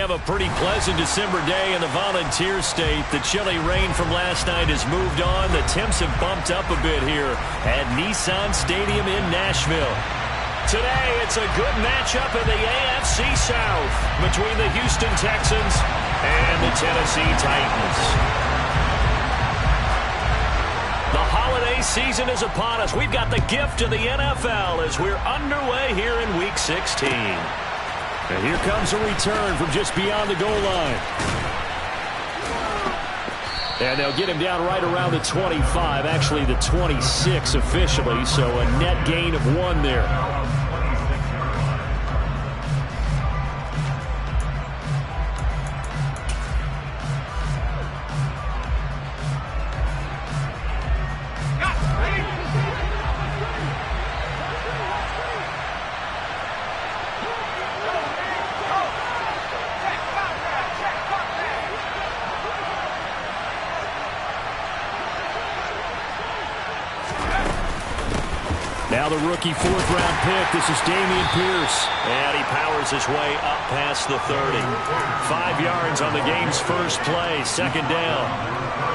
have a pretty pleasant December day in the Volunteer State. The chilly rain from last night has moved on. The temps have bumped up a bit here at Nissan Stadium in Nashville. Today, it's a good matchup in the AFC South between the Houston Texans and the Tennessee Titans. The holiday season is upon us. We've got the gift of the NFL as we're underway here in Week 16. And here comes a return from just beyond the goal line. And they'll get him down right around the 25, actually the 26 officially, so a net gain of 1 there. Now the rookie fourth-round pick. This is Dameon Pierce. And he powers his way up past the 30. 5 yards on the game's first play. Second down.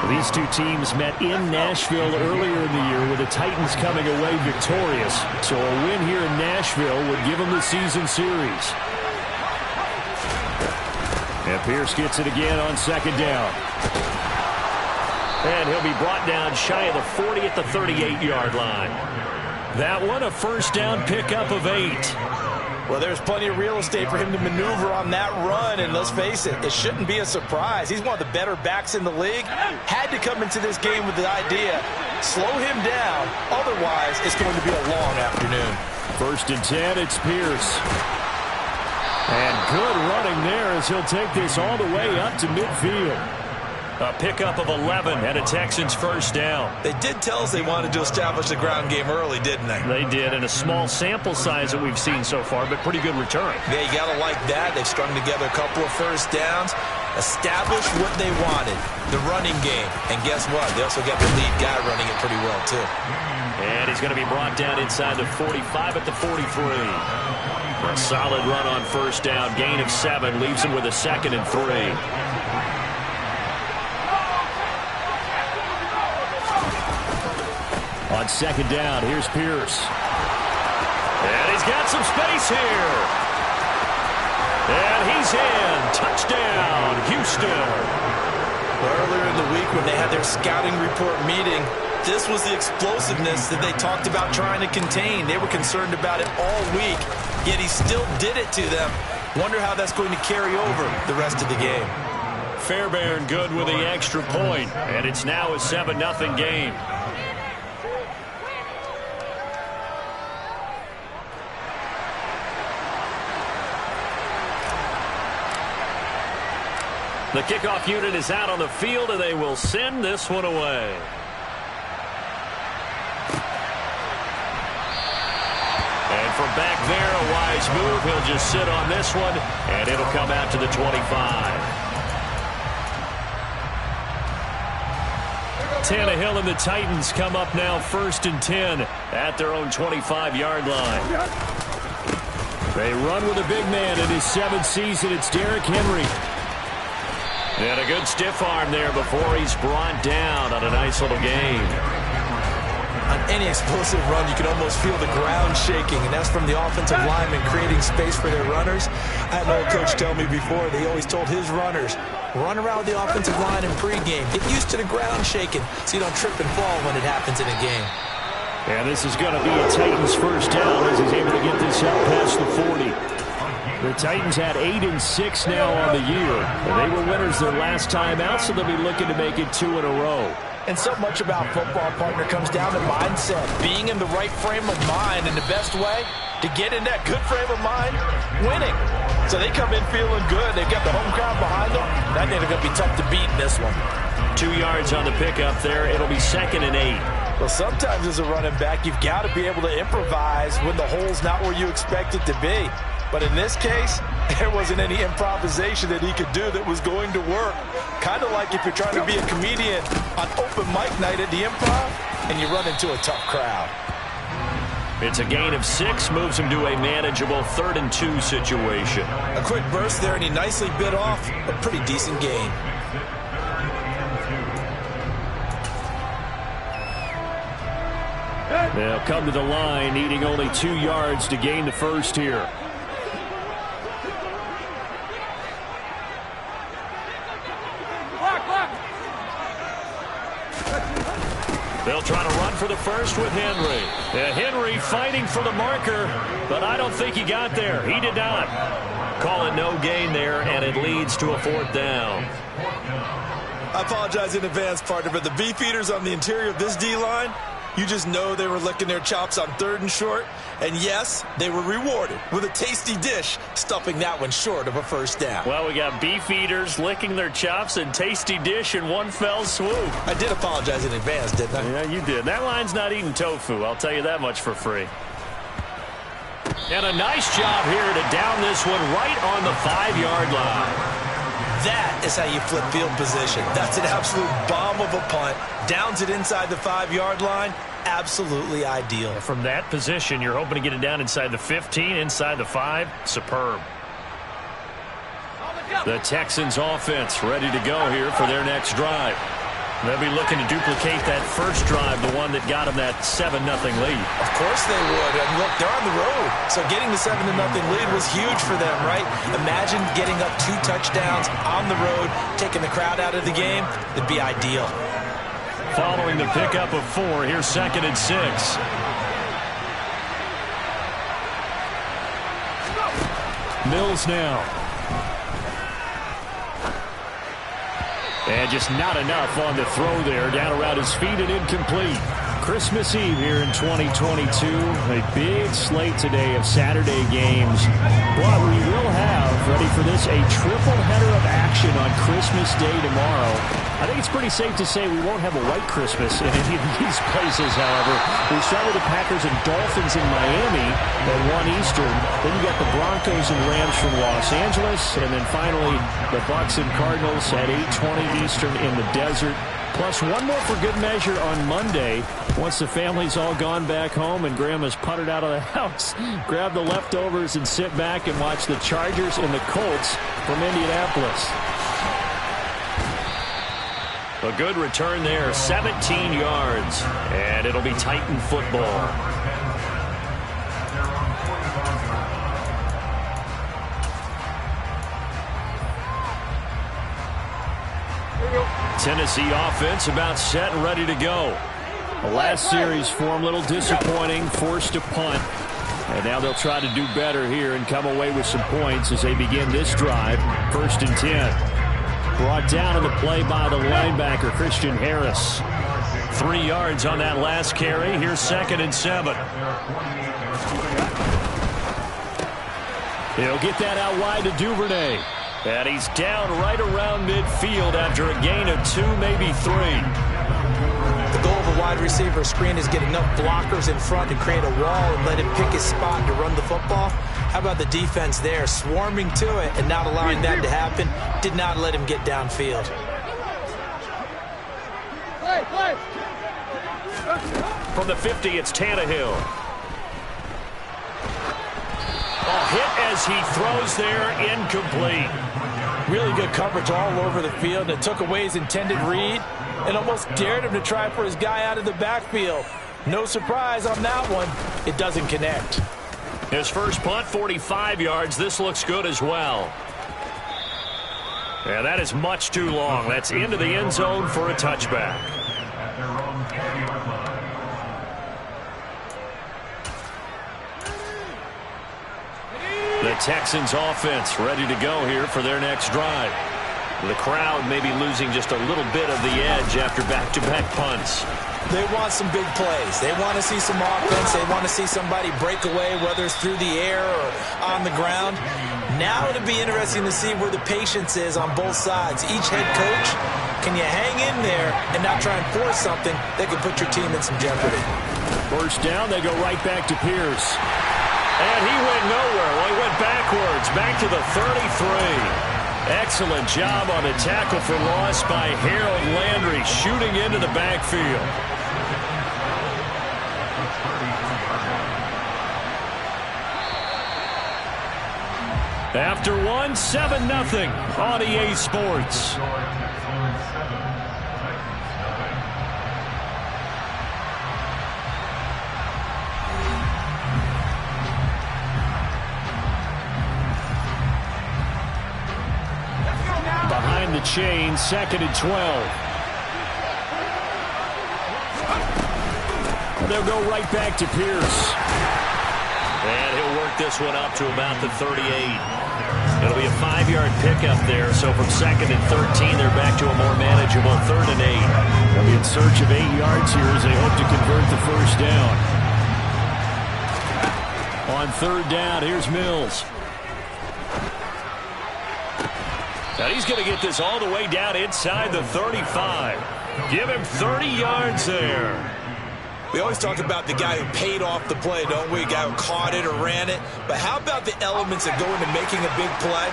These two teams met in Nashville earlier in the year with the Titans coming away victorious. So a win here in Nashville would give them the season series. And Pierce gets it again on second down. And he'll be brought down shy of the 40 at the 38-yard line. That one, a first down pickup of 8. Well, there's plenty of real estate for him to maneuver on that run, and let's face it, it shouldn't be a surprise. He's one of the better backs in the league. Had to come into this game with the idea, slow him down, otherwise it's going to be a long afternoon. First and 10, it's Pierce. And good running there as he'll take this all the way up to midfield. A pickup of 11 and a Texans first down. They did tell us they wanted to establish the ground game early, didn't they? They did, in a small sample size that we've seen so far, but pretty good return. Yeah, you got to like that. They've strung together a couple of first downs, established what they wanted, the running game. And guess what? They also got the lead guy running it pretty well, too. And he's going to be brought down inside the 45 at the 43. A solid run on first down. Gain of 7 leaves him with a 2nd and 3. On second down, here's Pierce. And he's got some space here. And he's in. Touchdown, Houston. Earlier in the week when they had their scouting report meeting, this was the explosiveness that they talked about trying to contain. They were concerned about it all week, yet he still did it to them. Wonder how that's going to carry over the rest of the game. Fairbairn good with the extra point, and it's now a 7-0 game. The kickoff unit is out on the field, and they will send this one away. And from back there, a wise move. He'll just sit on this one, and it'll come out to the 25. Tannehill and the Titans come up now 1st and 10 at their own 25-yard line. They run with a big man in his 7th season. It's Derrick Henry. And a good stiff arm there before he's brought down on a nice little gain. On any explosive run, you can almost feel the ground shaking, and that's from the offensive linemen creating space for their runners. I had an old coach tell me before, they always told his runners, run around the offensive line in pregame. Get used to the ground shaking so you don't trip and fall when it happens in a game. And this is going to be a Titans first down as he's able to get this out past the 40. The Titans had 8-6 now on the year. They were winners their last time out, so they'll be looking to make it 2 in a row. And so much about football, partner, comes down to mindset. Being in the right frame of mind, and the best way to get in that good frame of mind, winning. So they come in feeling good. They've got the home crowd behind them. I think they're going to be tough to beat in this one. 2 yards on the pickup there. It'll be 2nd and 8. Well, sometimes as a running back, you've got to be able to improvise when the hole's not where you expect it to be. But in this case, there wasn't any improvisation that he could do that was going to work. Kind of like if you're trying to be a comedian on open mic night at the Improv and you run into a tough crowd. It's a gain of 6, moves him to a manageable 3rd and 2 situation. A quick burst there, and he nicely bit off a pretty decent gain. They'll come to the line, needing only 2 yards to gain the first here. They'll try to run for the first with Henry. Henry fighting for the marker, but I don't think he got there. He did not. Call it no gain there, and it leads to a 4th down. I apologize in advance, partner, but the beefeaters on the interior of this D-line, you just know they were licking their chops on 3rd and short. And yes, they were rewarded with a tasty dish, stuffing that one short of a first down. Well, we got beef eaters licking their chops and tasty dish in one fell swoop. I did apologize in advance, didn't I? Yeah, you did. That line's not eating tofu, I'll tell you that much for free. And a nice job here to down this one right on the 5-yard line. That is how you flip field position. That's an absolute bomb of a punt. Downs it inside the 5-yard line. Absolutely ideal. From that position, you're hoping to get it down inside the 15, inside the 5. Superb. The Texans offense ready to go here for their next drive. They'll be looking to duplicate that first drive, the one that got them that 7-0 lead. Of course they would. And look, they're on the road. So getting the 7-0 lead was huge for them, right? Imagine getting up 2 touchdowns on the road, taking the crowd out of the game. It'd be ideal. Following the pickup of 4, here's 2nd and 6. Mills now. And just not enough on the throw there. Down around his feet and incomplete. Christmas Eve here in 2022. A big slate today of Saturday games. But we will have, ready for this, a triple header of action on Christmas Day tomorrow. I think it's pretty safe to say we won't have a white Christmas in any of these places, however. We start with the Packers and Dolphins in Miami at 1 Eastern. Then you got the Broncos and Rams from Los Angeles. And then finally, the Bucs and Cardinals at 8:20 Eastern in the desert. Plus one more for good measure on Monday. Once the family's all gone back home and Grandma's puttered out of the house, grab the leftovers and sit back and watch the Chargers and the Colts from Indianapolis. A good return there, 17 yards, and it'll be Titan football. Tennessee offense about set and ready to go. The last series for them, a little disappointing, forced to punt. And now they'll try to do better here and come away with some points as they begin this drive. 1st and 10. Brought down in the play by the linebacker, Christian Harris. 3 yards on that last carry. Here's 2nd and 7. He'll get that out wide to Duvernay. And he's down right around midfield after a gain of 2, maybe 3. The goal of a wide receiver screen is get enough blockers in front to create a wall and let him pick his spot to run the football. How about the defense there, swarming to it and not allowing that to happen? Did not let him get downfield. From the 50, it's Tannehill. A hit as he throws there, incomplete. Really good coverage all over the field. It took away his intended read and almost dared him to try for his guy out of the backfield. No surprise on that one. It doesn't connect. His first punt, 45 yards. This looks good as well. Yeah, that is much too long. That's into the end zone for a touchback. The Texans offense ready to go here for their next drive. The crowd may be losing just a little bit of the edge after back-to-back punts. They want some big plays. They want to see some offense. They want to see somebody break away, whether it's through the air or on the ground. Now it'll be interesting to see where the patience is on both sides. Each head coach, can you hang in there and not try and force something that could put your team in some jeopardy? First down, they go right back to Pierce. And he went nowhere. Well, he went backwards, back to the 33. Excellent job on a tackle for loss by Harold Landry, shooting into the backfield. After one, 7-0 on EA Sports. Behind the chain, 2nd and 12. They'll go right back to Pierce. And he'll work this one up to about the 38. It'll be a 5-yard pickup there. So from 2nd and 13, they're back to a more manageable 3rd and 8. They'll be in search of 8 yards here as they hope to convert the first down. On 3rd down, here's Mills. Now he's going to get this all the way down inside the 35. Give him 30 yards there. We always talk about the guy who paid off the play, don't we? A guy who caught it or ran it. But how about the elements that go into making a big play?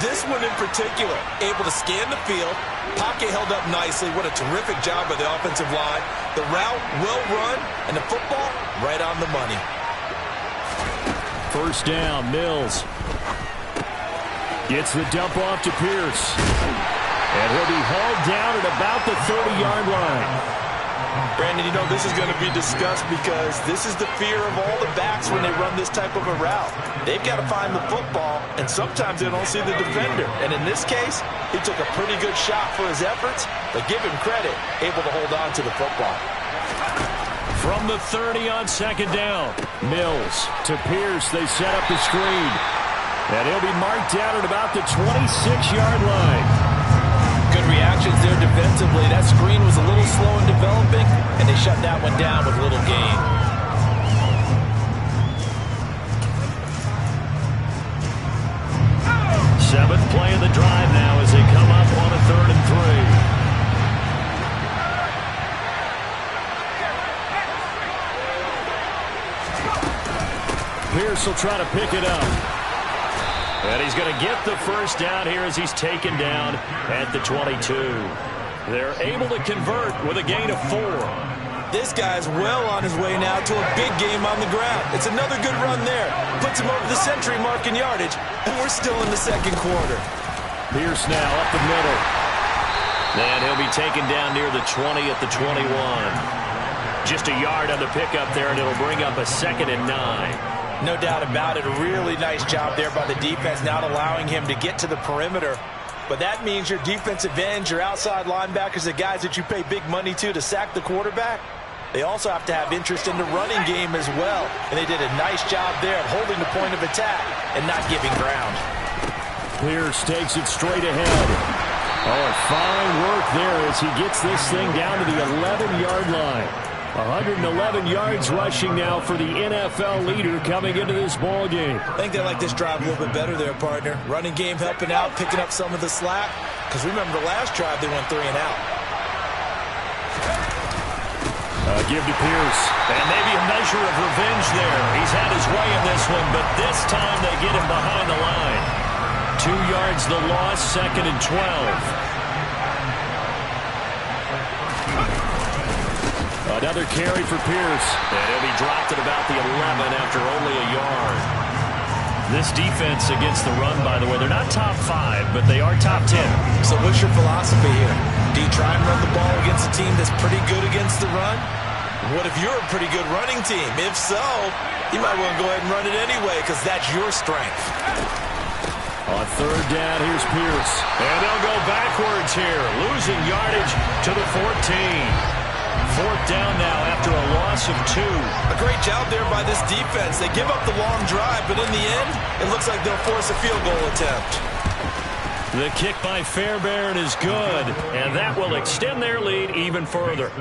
This one in particular, able to scan the field. Pocket held up nicely. What a terrific job by the offensive line. The route, well run, and the football, right on the money. First down, Mills. Gets the dump off to Pierce. And he'll be hauled down at about the 30-yard line. Brandon, you know, this is going to be discussed because this is the fear of all the backs when they run this type of a route. They've got to find the football, and sometimes they don't see the defender. And in this case, he took a pretty good shot for his efforts, but give him credit, able to hold on to the football. From the 30 on 2nd down, Mills to Pierce. They set up the screen. And he'll be marked down at about the 26-yard line. Good reactions there defensively. That screen was a little slow in developing, and they shut that one down with little gain. Seventh play of the drive now as they come up on a 3rd and 3. Pierce will try to pick it up. And he's going to get the first down here as he's taken down at the 22. They're able to convert with a gain of 4. This guy's well on his way now to a big game on the ground. It's another good run there. Puts him over the century mark in yardage, and we're still in the 2nd quarter. Pierce now up the middle. And he'll be taken down near the 20 at the 21. Just a yard on the pickup there, and it'll bring up a 2nd and 9. No doubt about it. A really nice job there by the defense, not allowing him to get to the perimeter. But that means your defensive ends, your outside linebackers, the guys that you pay big money to sack the quarterback, they also have to have interest in the running game as well. And they did a nice job there of holding the point of attack and not giving ground. Pierce takes it straight ahead. Oh, fine work there as he gets this thing down to the 11-yard line. 111 yards rushing now for the NFL leader coming into this ball game. I think they like this drive a little bit better there, partner. Running game helping out, picking up some of the slack. Because remember the last drive they went 3 and out. Give to Pierce. And maybe a measure of revenge there. He's had his way in this one, but this time they get him behind the line. 2 yards the loss, 2nd and 12. Another carry for Pierce. And he'll be dropped at about the 11 after only a yard. This defense against the run, by the way, they're not top 5, but they are top 10. So what's your philosophy here? Do you try and run the ball against a team that's pretty good against the run? What if you're a pretty good running team? If so, you might want to go ahead and run it anyway because that's your strength. On 3rd down, here's Pierce. And they'll go backwards here, losing yardage to the 14. 4th down now after a loss of 2. A great job there by this defense. They give up the long drive, but in the end, it looks like they'll force a field goal attempt. The kick by Fairbairn is good, and that will extend their lead even further.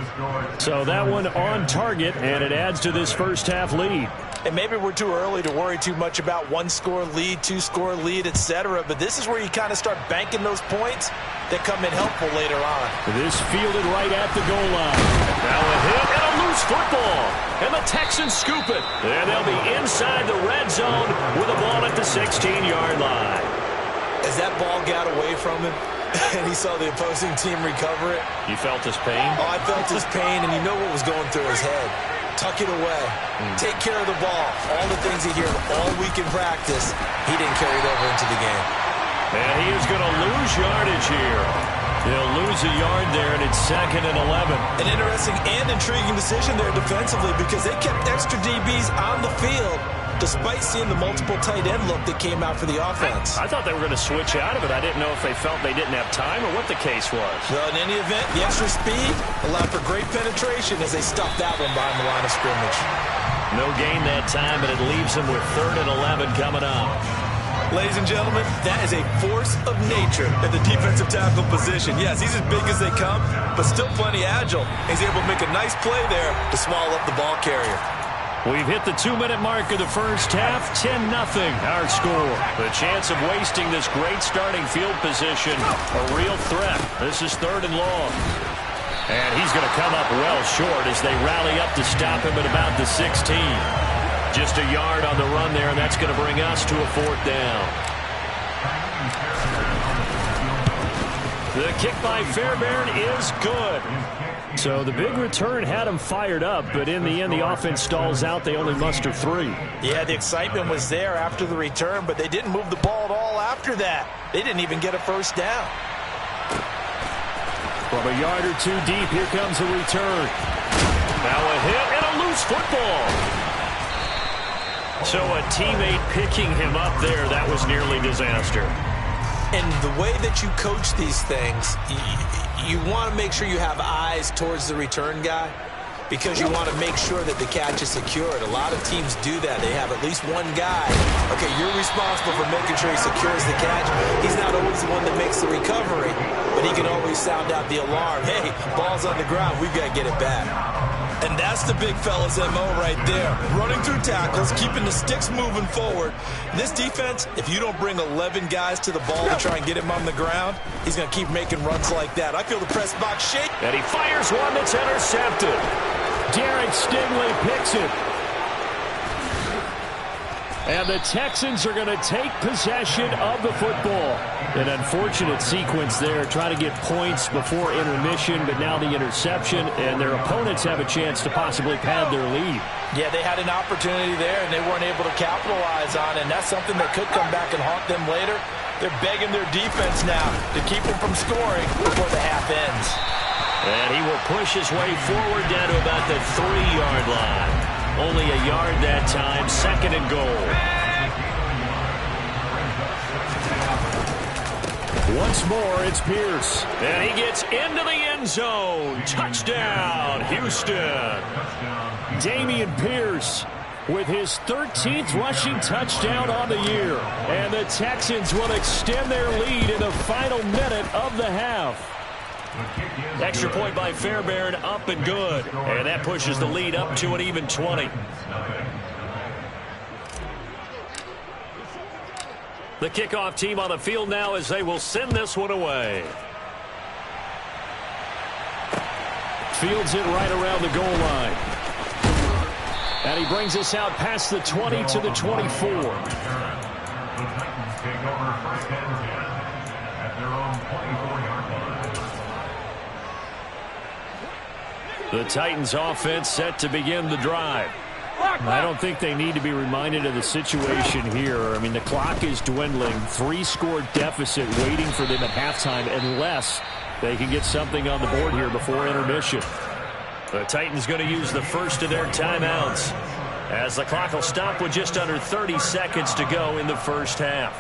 So that one on target, and it adds to this first half lead. And maybe we're too early to worry too much about 1-score lead, 2-score lead, etc. But this is where you kind of start banking those points that come in helpful later on. This fielded right at the goal line. Now a hit and a loose football. And the Texans scoop it. And they'll be inside the red zone with a ball at the 16-yard line. As that ball got away from him, and he saw the opposing team recover it. You felt his pain? Oh, I felt his pain, and you know what was going through his head. Tuck it away. Take care of the ball. All the things he heard all week in practice, he didn't carry it over into the game. And he is going to lose yardage here. He'll lose a yard there, and it's 2nd and 11. An interesting and intriguing decision there defensively because they kept extra DBs on the field despite seeing the multiple tight end look that came out for the offense. I thought they were going to switch out of it. I didn't know if they felt they didn't have time or what the case was. Well, in any event, the extra speed allowed for great penetration as they stuffed that one behind the line of scrimmage. No gain that time, but it leaves them with 3rd and 11 coming up. Ladies and gentlemen, that is a force of nature at the defensive tackle position. Yes, he's as big as they come, but still plenty agile. He's able to make a nice play there to swallow up the ball carrier. We've hit the 2-minute mark of the first half. 10-0 our score. The chance of wasting this great starting field position, a real threat. This is 3rd and long. And he's going to come up well short as they rally up to stop him at about the 16. Just a yard on the run there, and that's going to bring us to a 4th down. The kick by Fairbairn is good. So the big return had him fired up, but in the end, the offense stalls out. They only muster 3. Yeah, the excitement was there after the return, but they didn't move the ball at all after that. They didn't even get a first down. From a yard or 2 deep, here comes a return. Now a hit and a loose football. So a teammate picking him up there, that was nearly disaster. And the way that you coach these things, you want to make sure you have eyes towards the return guy because you want to make sure that the catch is secured. A lot of teams do that. They have at least one guy. Okay, you're responsible for making sure he secures the catch. He's not always the one that makes the recovery, but he can always sound out the alarm. Hey, ball's on the ground. We've got to get it back. And that's the big fella's MO right there. Running through tackles, keeping the sticks moving forward. This defense, if you don't bring 11 guys to the ball to try and get him on the ground, he's going to keep making runs like that. I feel the press box shake. And he fires one that's intercepted. Derek Stingley picks it. And the Texans are going to take possession of the football. An unfortunate sequence there, trying to get points before intermission, but now the interception, and their opponents have a chance to possibly pad their lead. Yeah, they had an opportunity there, and they weren't able to capitalize on it, and that's something that could come back and haunt them later. They're begging their defense now to keep them from scoring before the half ends. And he will push his way forward down to about the 3-yard line. Only a yard that time, 2nd and goal. Once more, it's Pierce. And he gets into the end zone. Touchdown, Houston. Damian Pierce with his 13th rushing touchdown on the year. And the Texans will extend their lead in the final minute of the half. Extra point by Fairbairn, up and good. And that pushes the lead up to an even 20. The kickoff team on the field now as they will send this one away. Fields it right around the goal line. And he brings us out past the 20 to the 24. The Titans offense set to begin the drive. I don't think they need to be reminded of the situation here. I mean, the clock is dwindling. 3-score deficit waiting for them at halftime unless they can get something on the board here before intermission. The Titans going to use the first of their timeouts as the clock will stop with just under 30 seconds to go in the first half.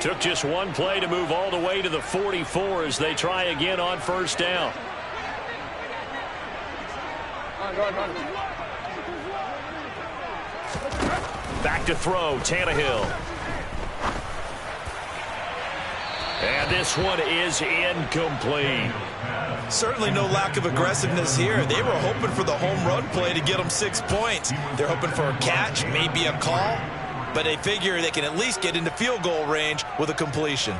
Took just one play to move all the way to the 44 as they try again on first down. Back to throw, Tannehill. And this one is incomplete. Certainly no lack of aggressiveness here. They were hoping for the home run play to get them 6 points. They're hoping for a catch, maybe a call. But they figure they can at least get into field goal range with a completion.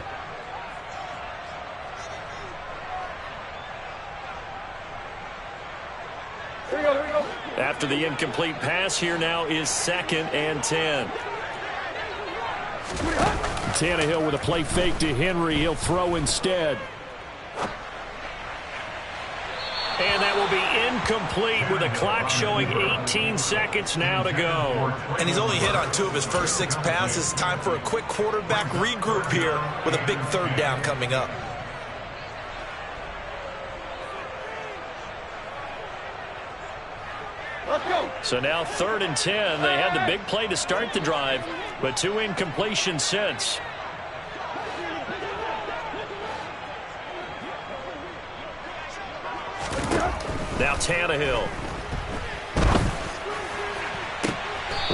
After the incomplete pass, here now is 2nd and 10. Tannehill with a play fake to Henry. He'll throw instead. And that will be incomplete with a clock showing 18 seconds now to go. And he's only hit on 2 of his first 6 passes. Time for a quick quarterback regroup here with a big 3rd down coming up. So now 3rd and 10. They had the big play to start the drive, but 2 incompletions since. Now Tannehill.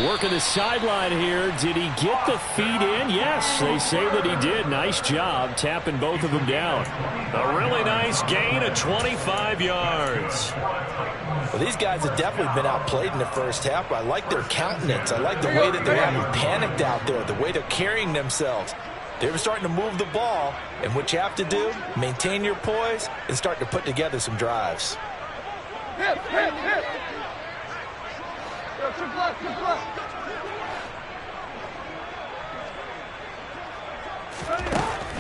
Working the sideline here. Did he get the feet in? Yes, they say that he did. Nice job tapping both of them down. A really nice gain of 25 yards. Well, these guys have definitely been outplayed in the first half. I like their countenance. I like the way that they're having panicked out there, the way they're carrying themselves. They're starting to move the ball, and what you have to do, maintain your poise and start to put together some drives.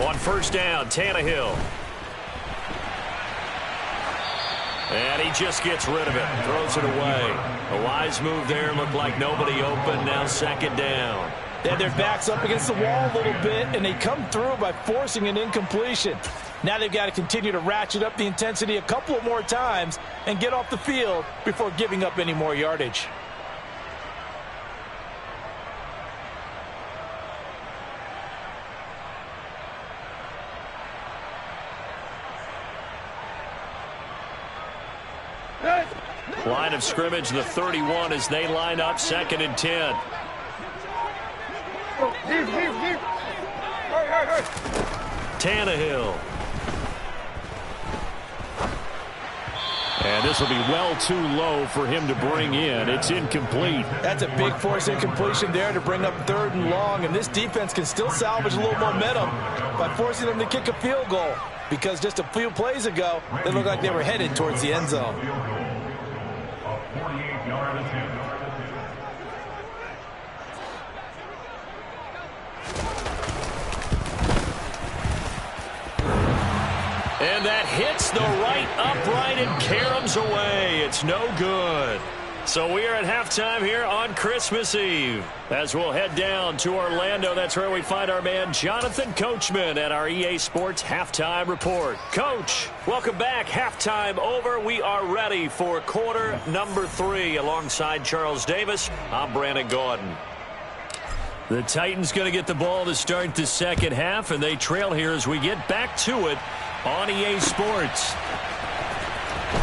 On 1st down, Tannehill. And he just gets rid of it, throws it away. A wise move there, looked like nobody open, now 2nd down. They had their backs up against the wall a little bit, and they come through by forcing an incompletion. Now they've got to continue to ratchet up the intensity a couple of more times and get off the field before giving up any more yardage. Line of scrimmage, the 31, as they line up 2nd and 10. Tannehill. And this will be well too low for him to bring in. It's incomplete. That's a big force incompletion there to bring up 3rd and long, and this defense can still salvage a little momentum by forcing them to kick a field goal, because just a few plays ago, they looked like they were headed towards the end zone. And that hits the right upright and caroms away. It's no good. So we are at halftime here on Christmas Eve. As we'll head down to Orlando, that's where we find our man Jonathan Coachman at our EA Sports Halftime Report. Coach, welcome back. Halftime over. We are ready for quarter number 3. Alongside Charles Davis, I'm Brandon Gordon. The Titans going to get the ball to start the 2nd half, and they trail here as we get back to it on EA Sports.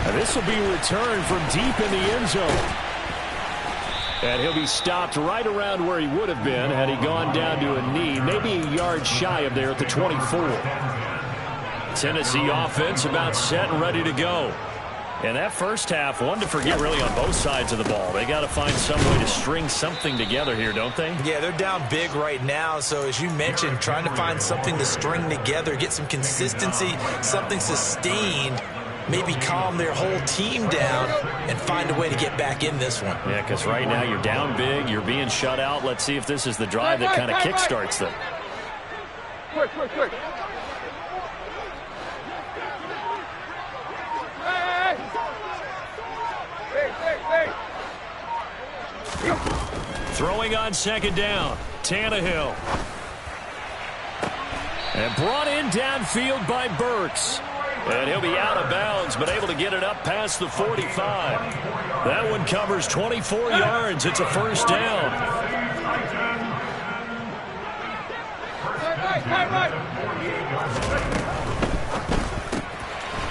And this will be returned from deep in the end zone. And he'll be stopped right around where he would have been had he gone down to a knee, maybe a yard shy of there at the 24. Tennessee offense about set and ready to go. And that first half, one to forget really on both sides of the ball. They got to find some way to string something together here, don't they? Yeah, they're down big right now. So as you mentioned, trying to find something to string together, get some consistency, something sustained, maybe calm their whole team down and find a way to get back in this one. Yeah, because right now you're down big, you're being shut out. Let's see if this is the drive that kind of kickstarts them. Quick. Throwing on 2nd down, Tannehill. And brought in downfield by Burks. And he'll be out of bounds, but able to get it up past the 45. That one covers 24 yards. It's a 1st down.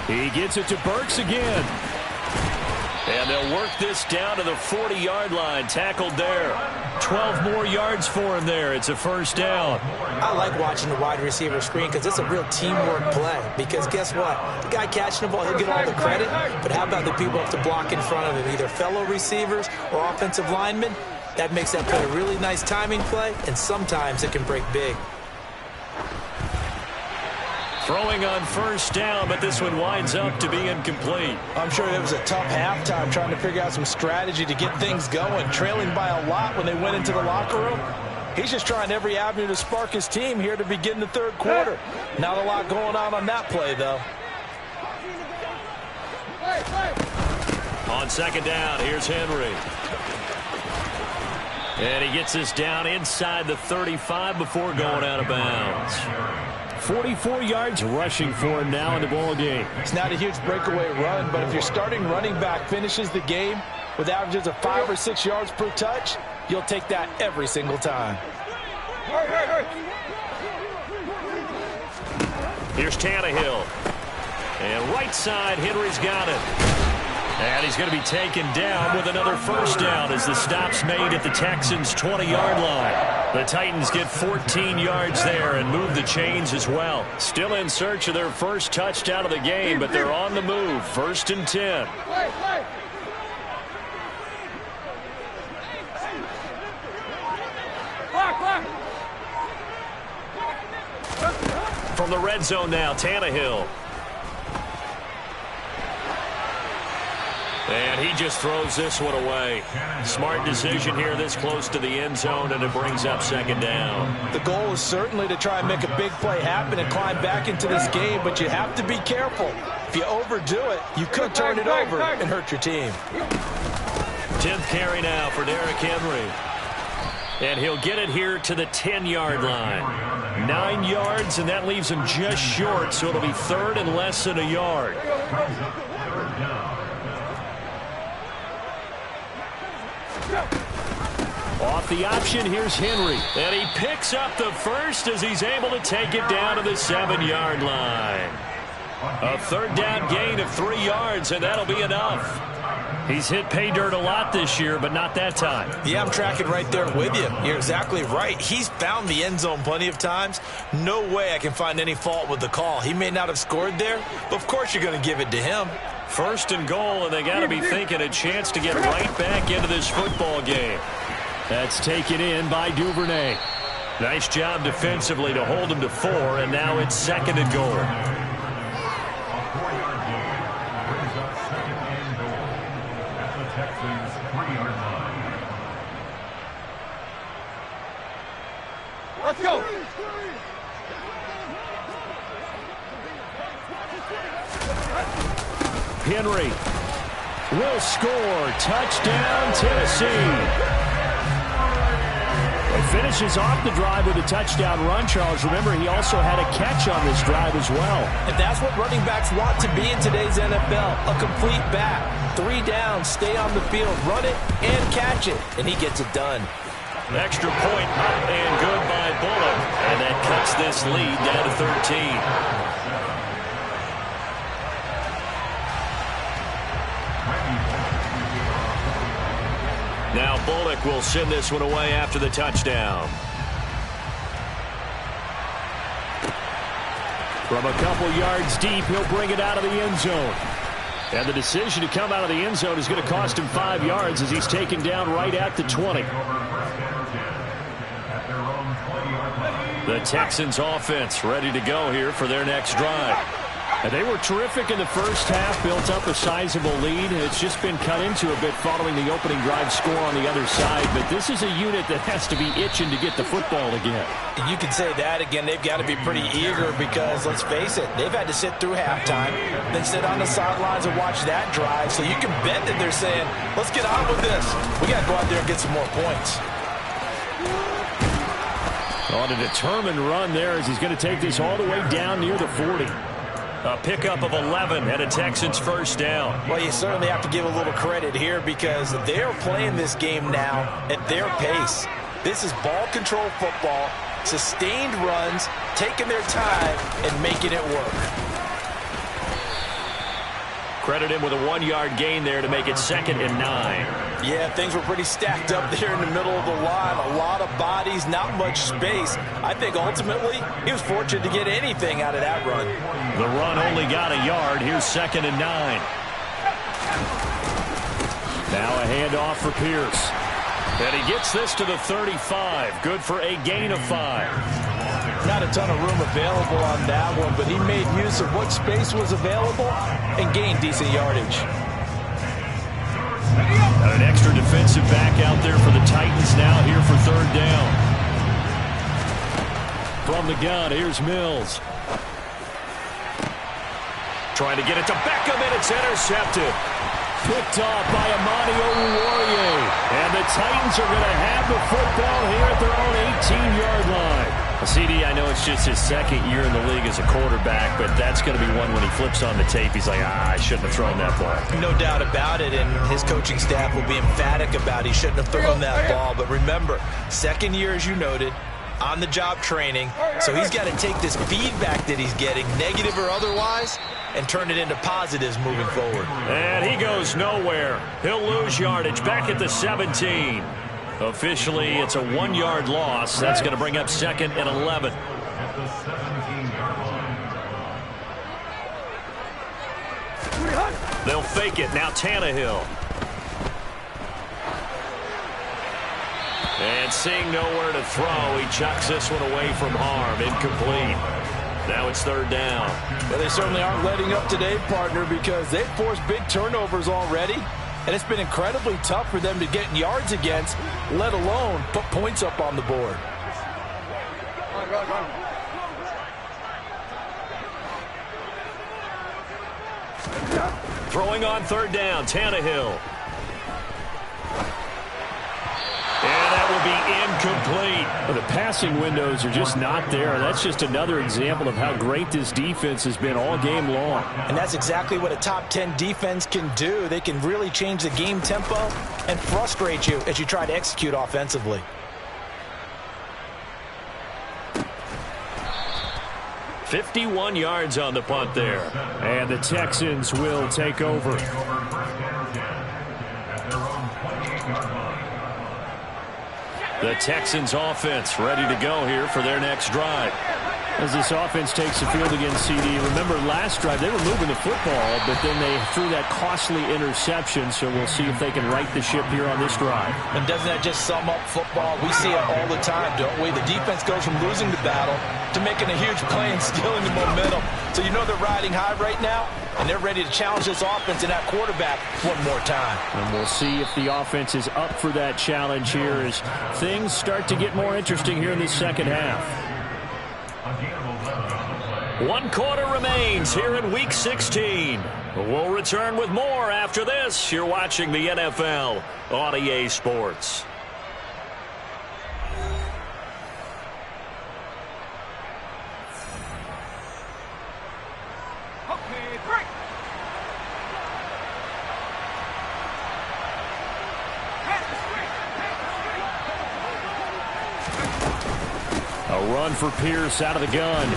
He gets it to Burks again. And they'll work this down to the 40-yard line. Tackled there. 12 more yards for him there. It's a 1st down. I like watching the wide receiver screen because it's a real teamwork play. Because guess what? The guy catching the ball, he'll get all the credit. But how about the people who have to block in front of him, either fellow receivers or offensive linemen? That makes that play a really nice timing play, and sometimes it can break big. Throwing on first down, but this one winds up to be incomplete. I'm sure it was a tough halftime trying to figure out some strategy to get things going, trailing by a lot when they went into the locker room. He's just trying every avenue to spark his team here to begin the third quarter. Not a lot going on that play, though. On second down, here's Henry. And he gets this down inside the 35 before going out of bounds. 44 yards rushing for him now in the ball game. It's not a huge breakaway run, but if your starting running back finishes the game with averages of 5 or 6 yards per touch, you'll take that every single time. Here's Tannehill. And right side, Henry's got it. And he's going to be taken down with another first down as the stop's made at the Texans' 20-yard line. The Titans get 14 yards there and move the chains as well. Still in search of their first touchdown of the game, but they're on the move. 1st and 10. From the red zone now, Tannehill. And he just throws this one away. Smart decision here this close to the end zone, and it brings up second down. The goal is certainly to try and make a big play happen and climb back into this game, but you have to be careful. If you overdo it, you could turn it over and hurt your team. 10th carry now for Derrick Henry. And he'll get it here to the 10-yard line. 9 yards, and that leaves him just short, so it'll be 3rd and less than a yard. Off the option, here's Henry. And he picks up the first as he's able to take it down to the 7-yard line. A 3rd down gain of 3 yards, and that'll be enough. He's hit pay dirt a lot this year, but not that time. Yeah, I'm tracking right there with you. You're exactly right. He's found the end zone plenty of times. No way I can find any fault with the call. He may not have scored there, but of course you're going to give it to him. 1st and goal, and they got to be thinking a chance to get right back into this football game. That's taken in by Duvernay. Nice job defensively to hold him to 4, and now it's 2nd and goal. Let's go. Henry will score. Touchdown, Tennessee. He finishes off the drive with a touchdown run, Charles. Remember, he also had a catch on this drive as well. And that's what running backs want to be in today's NFL, a complete back. 3 downs, stay on the field, run it, and catch it. And he gets it done. Extra point up and good by Bullock. And that cuts this lead down to 13. Now Bullock will send this one away after the touchdown. From a couple yards deep, he'll bring it out of the end zone. And the decision to come out of the end zone is going to cost him 5 yards as he's taken down right at the 20. The Texans offense ready to go here for their next drive. And they were terrific in the first half, built up a sizable lead. It's just been cut into a bit following the opening drive score on the other side. But this is a unit that has to be itching to get the football again. And you can say that again. They've got to be pretty eager because, let's face it, they've had to sit through halftime, then sit on the sidelines and watch that drive. So you can bet that they're saying, let's get on with this. We got to go out there and get some more points. On a determined run there as he's going to take this all the way down near the 40. A pickup of 11 and a Texans first down. Well, you certainly have to give a little credit here because they're playing this game now at their pace. This is ball control football, sustained runs, taking their time and making it work. Credit him with a 1-yard gain there to make it 2nd and 9. Yeah, things were pretty stacked up there in the middle of the line. A lot of bodies, not much space. I think ultimately he was fortunate to get anything out of that run. The run only got a yard. Here's 2nd and 9. Now a handoff for Pierce. And he gets this to the 35. Good for a gain of 5. Not a ton of room available on that one, but he made use of what space was available and gained decent yardage. An extra defensive back out there for the Titans now here for third down. From the gun, here's Mills. Trying to get it to Beckham, and it's intercepted. Picked off by Amani Oruwariye. And the Titans are going to have the football here at their own 18-yard line. CD, I know it's just his second year in the league as a quarterback, but that's going to be one when he flips on the tape. He's like, I shouldn't have thrown that ball. No doubt about it, and his coaching staff will be emphatic about he shouldn't have thrown that ball. But remember, second year, as you noted, on-the-job training, so he's got to take this feedback that he's getting, negative or otherwise, and turn it into positives moving forward. And he goes nowhere. He'll lose yardage back at the 17. Officially, it's a 1-yard loss. That's going to bring up 2nd and 11. They'll fake it. Now Tannehill. And seeing nowhere to throw, he chucks this one away from harm. Incomplete. Now it's third down. Well, they certainly aren't letting up today, partner, because they've forced big turnovers already. And it's been incredibly tough for them to get yards against, let alone put points up on the board. Throwing on third down, Tannehill. And that will be incomplete. Well, the passing windows are just not there. That's just another example of how great this defense has been all game long. And that's exactly what a top 10 defense can do. They can really change the game tempo and frustrate you as you try to execute offensively. "51 yards on the punt there. And the Texans will take over. The Texans offense ready to go here for their next drive. As this offense takes the field against CD, remember last drive they were moving the football, but then they threw that costly interception, so we'll see if they can right the ship here on this drive. And doesn't that just sum up football? We see it all the time, don't we? The defense goes from losing the battle to making a huge play and stealing the momentum. So you know they're riding high right now, and they're ready to challenge this offense and that quarterback one more time. And we'll see if the offense is up for that challenge here as things start to get more interesting here in the second half. 1 quarter remains here in Week 16. We'll return with more after this. You're watching the NFL on EA Sports. A run for Pierce out of the gun.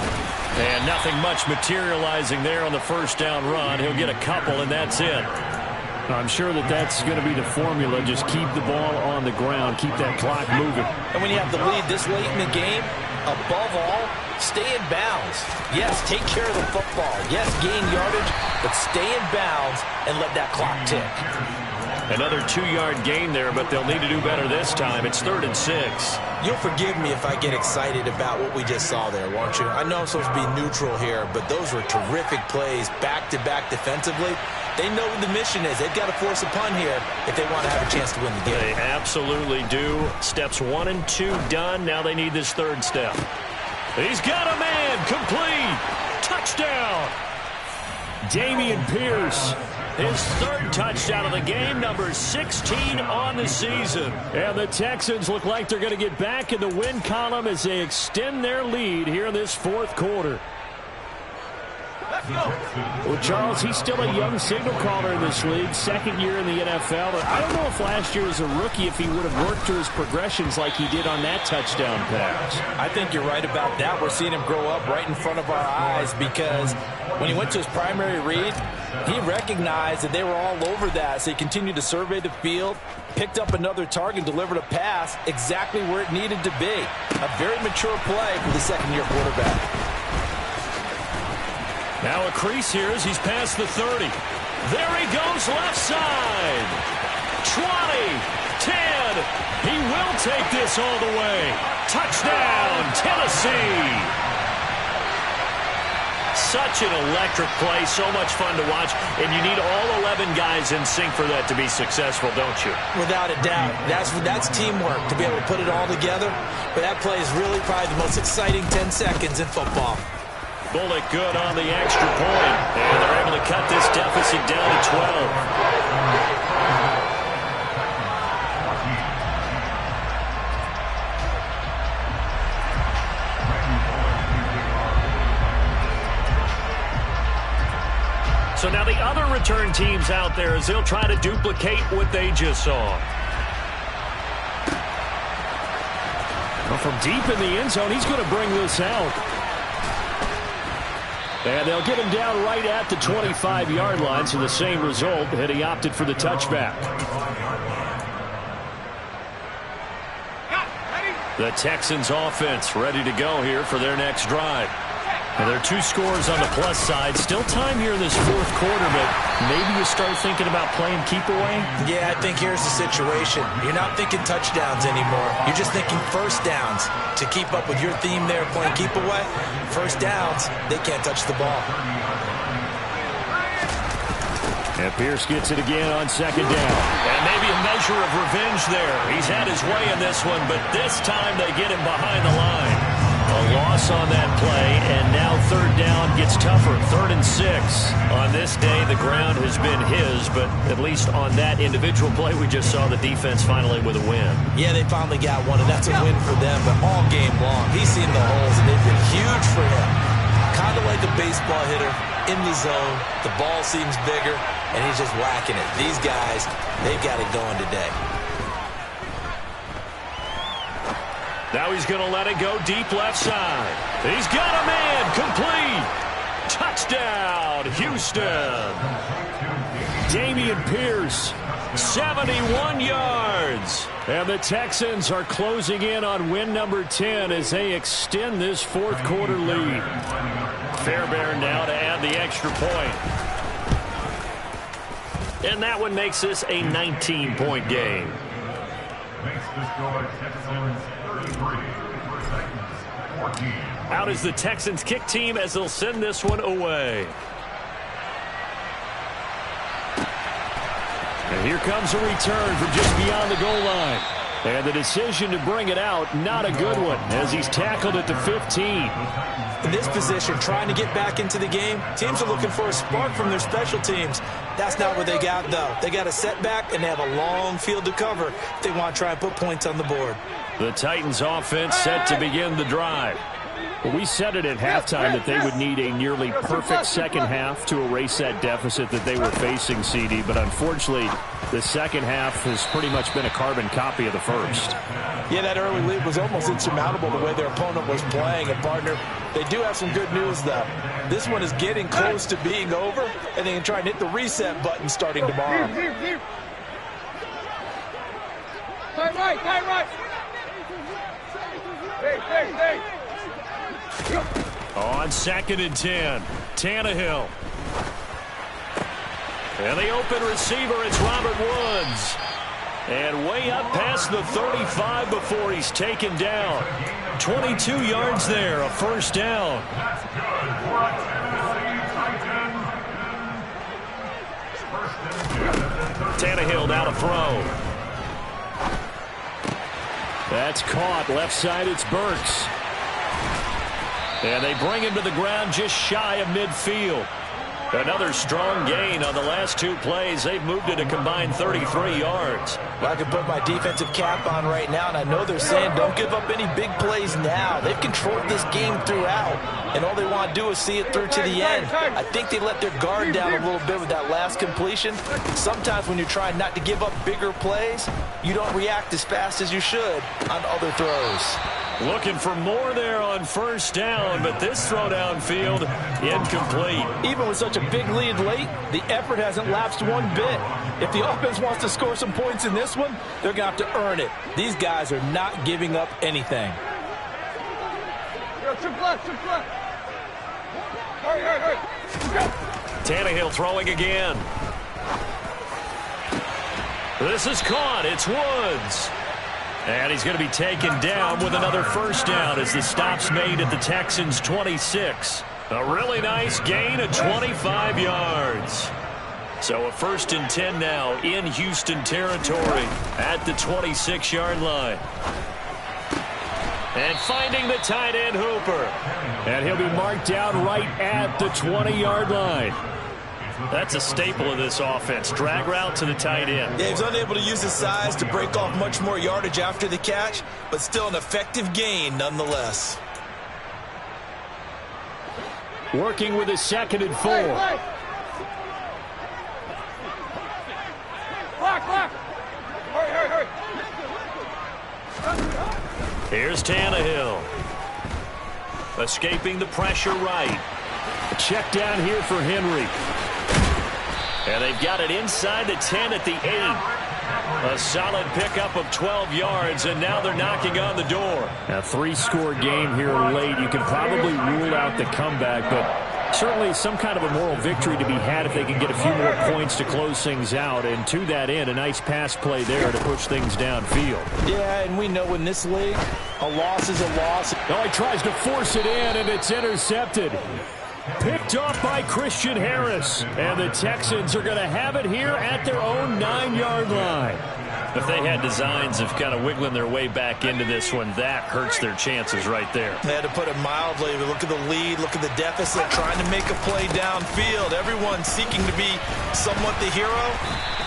And nothing much materializing there on the first down run. He'll get a couple, and that's it. I'm sure that that's going to be the formula. Just keep the ball on the ground. Keep that clock moving. And when you have the lead this late in the game, above all, stay in bounds. Yes, take care of the football. Yes, gain yardage, but stay in bounds and let that clock tick. Another 2-yard gain there, but they'll need to do better this time. It's 3rd and 6. You'll forgive me if I get excited about what we just saw there, won't you? I know I'm supposed to be neutral here, but those were terrific plays back-to-back defensively. They know what the mission is. They've got to force a punt here if they want to have a chance to win the game. They absolutely do. Steps 1 and 2 done. Now they need this 3rd step. He's got a man. Complete. Touchdown. Dameon Pierce. His 3rd touchdown of the game, number 16 on the season. And the Texans look like they're going to get back in the win column as they extend their lead here in this 4th quarter. Well, Charles, he's still a young signal caller in this league, 2nd year in the NFL. But I don't know if last year as a rookie, if he would have worked through his progressions like he did on that touchdown pass. I think you're right about that. We're seeing him grow up right in front of our eyes because when he went to his primary read, he recognized that they were all over that, so he continued to survey the field, picked up another target, delivered a pass exactly where it needed to be. A very mature play for the second-year quarterback. Now a crease here as he's past the 30. There he goes left side. 20, 10. He will take this all the way. Touchdown, Tennessee. such an electric play, so much fun to watch, and you need all 11 guys in sync for that to be successful, don't you? Without a doubt. That's teamwork, to be able to put it all together. But that play is really probably the most exciting 10 seconds in football. Bullock good on the extra point, and they're able to cut this deficit down to 12. So now the other return teams out there as they'll try to duplicate what they just saw. Well, from deep in the end zone, he's going to bring this out. And they'll get him down right at the 25-yard line, so the same result, and he opted for the touchback. The Texans offense ready to go here for their next drive. And there are 2 scores on the plus side. Still time here in this fourth quarter, but maybe you start thinking about playing keep away? Yeah, I think here's the situation. You're not thinking touchdowns anymore. You're just thinking first downs. To keep up with your theme there, playing keep away, first downs, they can't touch the ball. And Pierce gets it again on second down. And maybe a measure of revenge there. He's had his way in this one, but this time they get him behind the line. A loss on that play, and now third down gets tougher. 3rd and 6. On this day, the ground has been his, but at least on that individual play, we just saw the defense finally with a win. Yeah, they finally got one, and that's a win for them, but all game long, he's seen the holes, and they've been huge for him. Kind of like a baseball hitter in the zone. The ball seems bigger, and he's just whacking it. These guys, they've got it going today. Now he's going to let it go deep left side. He's got a man complete. Touchdown, Houston. Damian Pierce, 71 yards. And the Texans are closing in on win number 10 as they extend this fourth quarter lead. Fairbairn now to add the extra point. And that one makes this a 19-point game. Out is the Texans kick team as they'll send this one away. And here comes a return from just beyond the goal line. And the decision to bring it out, not a good one, as he's tackled at the 15. In this position, trying to get back into the game, teams are looking for a spark from their special teams. That's not what they got, though. They got a setback, and they have a long field to cover if they want to try and put points on the board. The Titans offense set to begin the drive. Well, we said it at halftime that they would need a nearly perfect second half to erase that deficit that they were facing, CD. But unfortunately, the second half has pretty much been a carbon copy of the first. Yeah, that early lead was almost insurmountable the way their opponent was playing. And, partner, they do have some good news, though. This one is getting close to being over, and they can try and hit the reset button starting tomorrow. Right. Hey. On 2nd and 10, Tannehill. And the open receiver, it's Robert Woods. And way up past the 35 before he's taken down. 22 yards there, a first down. Tannehill now to throw. That's caught. Left side, it's Burks. And they bring him to the ground just shy of midfield. Another strong gain on the last 2 plays. They've moved it a combined 33 yards. Well, I can put my defensive cap on right now, and I know they're saying don't give up any big plays now. They've controlled this game throughout, and all they want to do is see it through to the end. I think they let their guard down a little bit with that last completion. Sometimes when you're trying not to give up bigger plays, you don't react as fast as you should on other throws. Looking for more there on first down, but this throw downfield incomplete. Even with such a big lead late, the effort hasn't lapsed one bit. If the offense wants to score some points in this one, they're going to have to earn it. These guys are not giving up anything. Tannehill throwing again. This is caught. It's Woods. And he's going to be taken down with another first down as the stop's made at the Texans' 26. A really nice gain of 25 yards. So a 1st and 10 now in Houston territory at the 26-yard line. And finding the tight end Hooper. And he'll be marked down right at the 20-yard line. That's a staple of this offense. Drag route to the tight end. Yeah, he's unable to use his size to break off much more yardage after the catch, but still an effective gain nonetheless. Working with a 2nd and 4. Block. Hurry. Here's Tannehill. Escaping the pressure right. A check down here for Henry. And they've got it inside the 10 at the 8. A solid pickup of 12 yards, and now they're knocking on the door. A 3-score game here late. You can probably rule out the comeback, but certainly some kind of a moral victory to be had if they can get a few more points to close things out. And to that end, a nice pass play there to push things downfield. Yeah, and we know in this league, a loss is a loss. Oh, he tries to force it in, and it's intercepted. Picked off by Christian Harris. And the Texans are going to have it here at their own 9-yard line. If they had designs of kind of wiggling their way back into this one, that hurts their chances right there. They had to put it mildly. Look at the lead, look at the deficit, trying to make a play downfield. Everyone seeking to be somewhat the hero.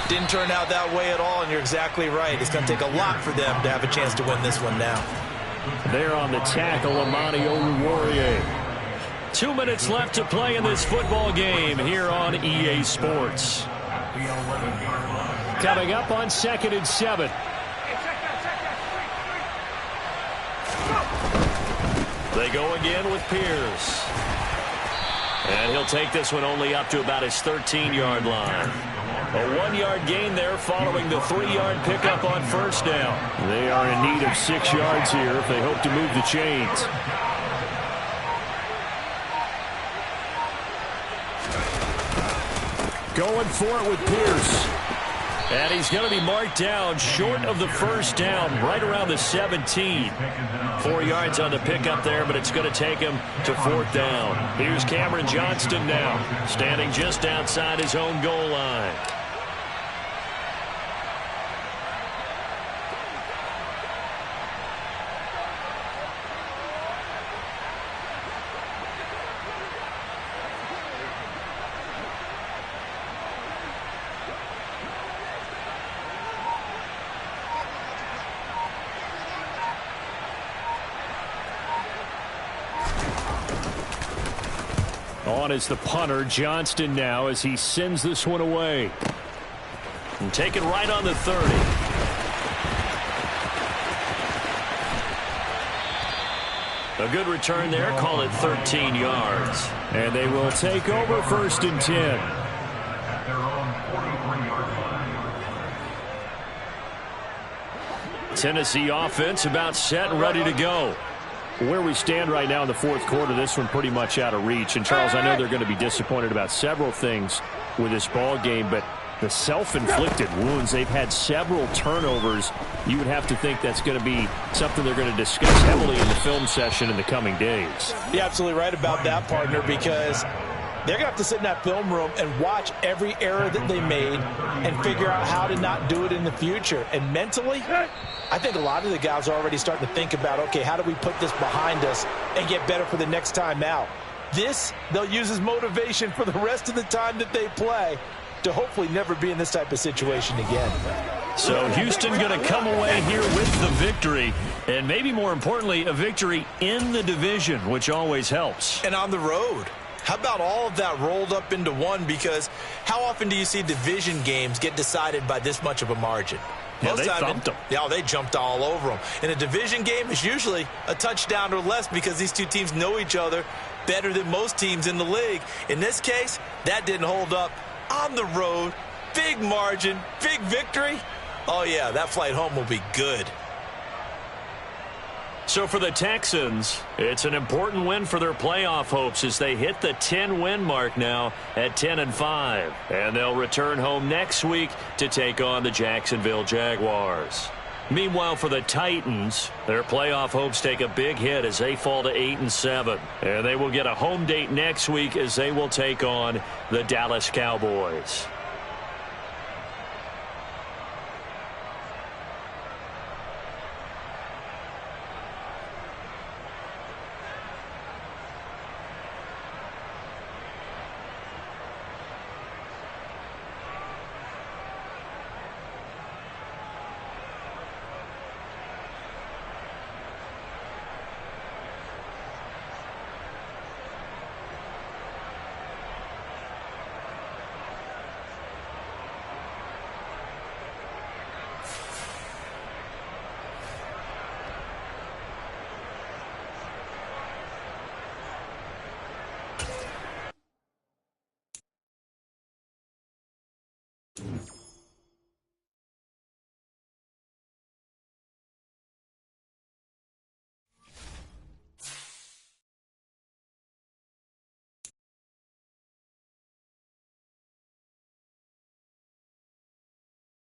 Didn't turn out that way at all, and you're exactly right. It's going to take a lot for them to have a chance to win this one now. There on the tackle, Amani Oruwariye. 2 minutes left to play in this football game here on EA Sports. Coming up on 2nd and 7. They go again with Pierce. And he'll take this one only up to about his 13-yard line. A 1-yard gain there following the 3-yard pickup on 1st down. They are in need of 6 yards here if they hope to move the chains. Going for it with Pierce. And he's going to be marked down short of the 1st down, right around the 17. 4 yards on the pickup there, but it's going to take him to 4th down. Here's Cameron Johnston now, standing just outside his own goal line. On is the punter, Johnston now, as he sends this one away. And taken right on the 30. A good return there, call it 13 yards. And they will take over 1st and 10. Tennessee offense about set and ready to go. Where we stand right now in the 4th quarter, this one pretty much out of reach. And, Charles, I know they're going to be disappointed about several things with this ball game, but the self-inflicted wounds, they've had several turnovers. You would have to think that's going to be something they're going to discuss heavily in the film session in the coming days. You're absolutely right about that, partner, because they're going to have to sit in that film room and watch every error that they made and figure out how to not do it in the future. And mentally, I think a lot of the guys are already starting to think about, okay, how do we put this behind us and get better for the next time out? This, they'll use as motivation for the rest of the time that they play to hopefully never be in this type of situation again. So Houston going to come away here with the victory, and maybe more importantly, a victory in the division, which always helps. And on the road. How about all of that rolled up into one? Because how often do you see division games get decided by this much of a margin? Yeah, they thumped them. Yeah, they jumped all over them. In a division game, it's usually a touchdown or less because these two teams know each other better than most teams in the league. In this case, that didn't hold up. On the road, big margin, big victory. Oh, yeah, that flight home will be good. So for the Texans, it's an important win for their playoff hopes as they hit the 10-win mark now at 10-5. And they'll return home next week to take on the Jacksonville Jaguars. Meanwhile, for the Titans, their playoff hopes take a big hit as they fall to 8-7. And they will get a home date next week as they will take on the Dallas Cowboys.